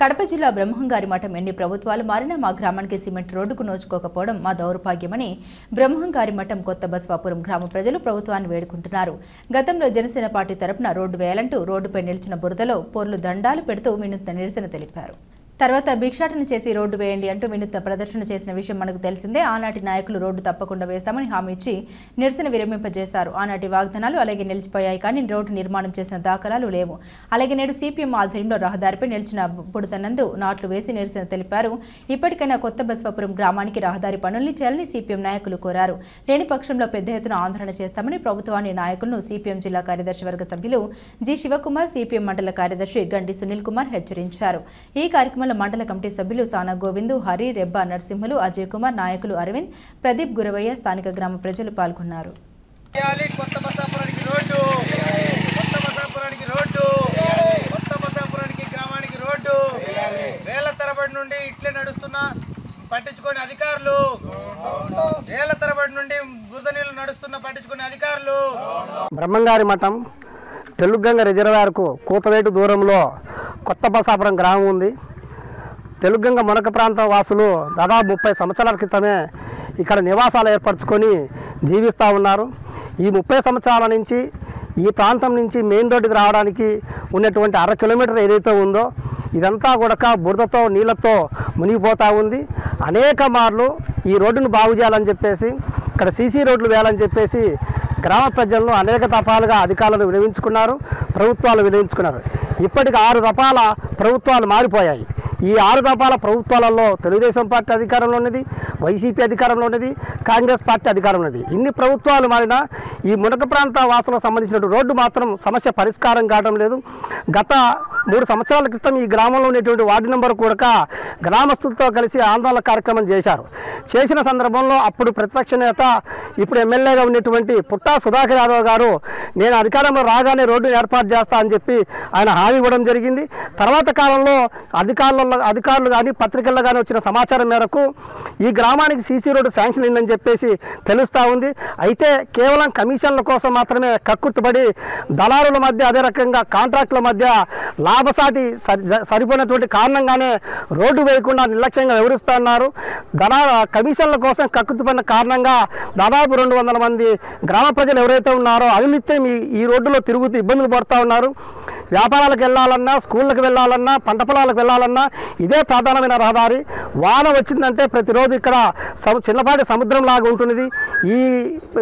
కడప జిల్లా బ్రహ్మంగారి మఠం ఎన్ని ప్రభుత్వాలు మారినా మా గ్రామానికి సిమెంట్ రోడ్డుకు నోచుకోకపోవడం మా దౌర్భాగ్యమని బ్రహ్మంగారి మఠం కొత్త బస్వాపురం గ్రామ ప్రజలు ప్రభుత్వాన్ని వేడుకుంటున్నారు. గతంలో జనసేన పార్టీ తరపున రోడ్డు వేయాలంటూ రోడ్డుపై నిలిచిన బురదలో పోర్లు దండాలు పెడుతూ వినూత్న నిరసన తెలిపారు. తర్వాత భిక్షాటన చేసి రోడ్డు వేయండి అంటూ వినూత్న ప్రదర్శన చేసిన విషయం మనకు తెలిసిందే. ఆనాటి నాయకులు రోడ్డు తప్పకుండా వేస్తామని హామీ ఇచ్చి నిరసన విరమింపజేశారు. ఆనాటి వాగ్దానాలు అలాగే నిలిచిపోయాయి, కానీ రోడ్డు నిర్మాణం చేసిన దాఖలాలు లేవు. అలాగే నేడు సిపిఎం ఆధ్వర్యంలో రహదారిపై నిలిచిన బుడతనందు నాట్లు వేసి నిరసన తెలిపారు. ఇప్పటికైనా కొత్త బస్వాపురం గ్రామానికి రహదారి పనుల్ని చేయాలని సిపిఎం నాయకులు కోరారు. లేని పక్షంలో పెద్ద ఎత్తున ఆందోళన చేస్తామని ప్రభుత్వాన్ని నాయకులను సిపిఎం జిల్లా కార్యదర్శి వర్గ సభ్యులు జి శివకుమార్, సిపిఎం మండల కార్యదర్శి గండి సునీల్ కుమార్ హెచ్చరించారు. ఈ కార్యక్రమంలో మండల కమిటీ సభ్యులు సానా గోవిందు, హరి, రెబ్బా నరసింహులు, అజయ్ కుమార్, నాయకులు అరవింద్, ప్రదీప్, గురవయ్య, స్థానిక గ్రామ ప్రజలు పాల్గొన్నారు. పట్టించుకునే అధికారులు, ఏళ్ల తరబడి నుండి బురద నీళ్లు నడుస్తున్న పట్టించుకునే అధికారులు. బ్రహ్మంగారి మఠం తెలుగుగంగ రిజర్వాయర్కు కూతవేటు దూరంలో కొత్త బసాపురం గ్రామం ఉంది. తెలుగుగంగ మునక ప్రాంత వాసులు దాదాపు 30 సంవత్సరాల క్రితమే ఇక్కడ నివాసాలు ఏర్పరచుకొని జీవిస్తూ ఉన్నారు. ఈ 30 సంవత్సరాల నుంచి ఈ ప్రాంతం నుంచి మెయిన్ రోడ్డుకి రావడానికి ఉన్నటువంటి 1/2 కిలోమీటర్ ఏదైతే ఉందో ఇదంతా కూడా బురదతో నీళ్ళతో మునిగిపోతూ ఉంది. అనేక మార్లు ఈ రోడ్డును బాగు చేయాలని చెప్పేసి, ఇక్కడ సీసీ రోడ్లు వేయాలని చెప్పేసి గ్రామ ప్రజలను అనేక దఫాలుగా అధికారులను వినియోగించుకున్నారు, ప్రభుత్వాలు వినియోగించుకున్నారు. ఇప్పటికి 6 దఫాల ప్రభుత్వాలు మారిపోయాయి. ఈ 6 దఫాల ప్రభుత్వాలలో తెలుగుదేశం పార్టీ అధికారంలో ఉన్నది, వైసీపీ అధికారంలో ఉన్నది, కాంగ్రెస్ పార్టీ అధికారంలో ఉన్నది. ఇన్ని ప్రభుత్వాలు మారినా ఈ మునక ప్రాంత వాసులకు సంబంధించిన రోడ్డు మాత్రం సమస్య పరిష్కారం కావడం లేదు. గత 3 సంవత్సరాల క్రితం ఈ గ్రామంలో ఉన్నటువంటి వార్డు నెంబర్ కూడా గ్రామస్తులతో కలిసి ఆందోళన కార్యక్రమం చేసిన సందర్భంలో అప్పుడు ప్రతిపక్ష నేత, ఇప్పుడు ఎమ్మెల్యేగా ఉన్నటువంటి పుట్టా సుధాకర్ యాదవ్ గారు నేను అధికారంలో రాగానే రోడ్డు ఏర్పాటు చేస్తా అని చెప్పి ఆయన హామీ ఇవ్వడం జరిగింది. తర్వాత కాలంలో అధికారులు కానీ పత్రికల్లో కానీ వచ్చిన సమాచారం మేరకు ఈ గ్రామానికి సీసీ రోడ్డు శాంక్షన్ అయిందని చెప్పేసి తెలుస్తూ ఉంది. అయితే కేవలం కమిషన్ల కోసం మాత్రమే కక్కుర్తిపడి దళారుల మధ్య, అదే రకంగా కాంట్రాక్టుల మధ్య లాభసాటి సరిపోయినటువంటి కారణంగానే రోడ్డు వేయకుండా నిర్లక్ష్యంగా వివరిస్తున్నారు. కమిషన్ల కోసం కక్కుర్తిపడిన కారణంగా దాదాపు 200 మంది గ్రామ ప్రజలు ఎవరైతే ఉన్నారో అవినిత్యం ఈ రోడ్డులో తిరుగుతూ ఇబ్బందులు పడుతూ ఉన్నారు. వ్యాపారాలకు వెళ్ళాలన్నా, స్కూళ్ళకి వెళ్ళాలన్నా, పంట పొలాలకు వెళ్ళాలన్నా ఇదే ప్రధానమైన రహదారి. వాన వచ్చిందంటే ప్రతిరోజు ఇక్కడ చిన్నపాటి సముద్రం లాగా ఉంటుంది. ఈ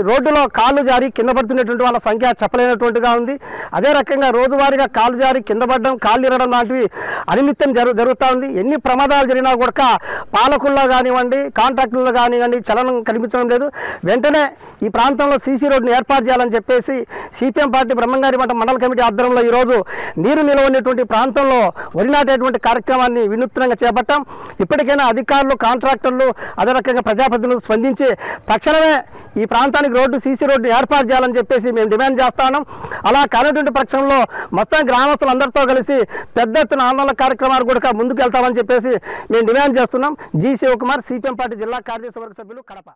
రోడ్డులో కాళ్ళు జారి కింద పడుతున్నటువంటి వాళ్ళ సంఖ్య చెప్పలేనటువంటిగా ఉంది. అదే రకంగా రోజువారీగా కాళ్ళు జారి కింద పడడం, కాళ్ళు ఇరగడం లాంటివి అనిమిత్తం జరుగుతూ ఉంది. ఎన్ని ప్రమాదాలు జరిగినా కూడా పాలకుల్లో కానివ్వండి, కాంట్రాక్టుల్లో కానివ్వండి చలనం కనిపించడం లేదు. వెంటనే ఈ ప్రాంతంలో సీసీ రోడ్డును ఏర్పాటు చేయాలని చెప్పేసి సిపిఎం పార్టీ బ్రహ్మంగారి మఠం మండల కమిటీ ఆధ్వర్యంలో ఈరోజు నీరు నిల్వ ఉన్నటువంటి ప్రాంతంలో వరి నాటేటువంటి కార్యక్రమాన్ని వినూత్నంగా చేపట్టాం. ఇప్పటికైనా అధికారులు, కాంట్రాక్టర్లు, అదే రకంగా ప్రజాప్రతినిధులు స్పందించి తక్షణమే ఈ ప్రాంతానికి రోడ్డు, సీసీ రోడ్డు ఏర్పాటు చేయాలని చెప్పేసి మేము డిమాండ్ చేస్తాం. అలా కానటువంటి పక్షంలో మొత్తం గ్రామస్తులందరితో కలిసి పెద్ద ఎత్తున ఆందోళన కార్యక్రమాలు కూడా ముందుకు వెళ్తామని చెప్పేసి మేము డిమాండ్ చేస్తున్నాం. జి శివకుమార్, సిపిఎం పార్టీ జిల్లా కార్యదర్శి వర్గ సభ్యులు, కడప.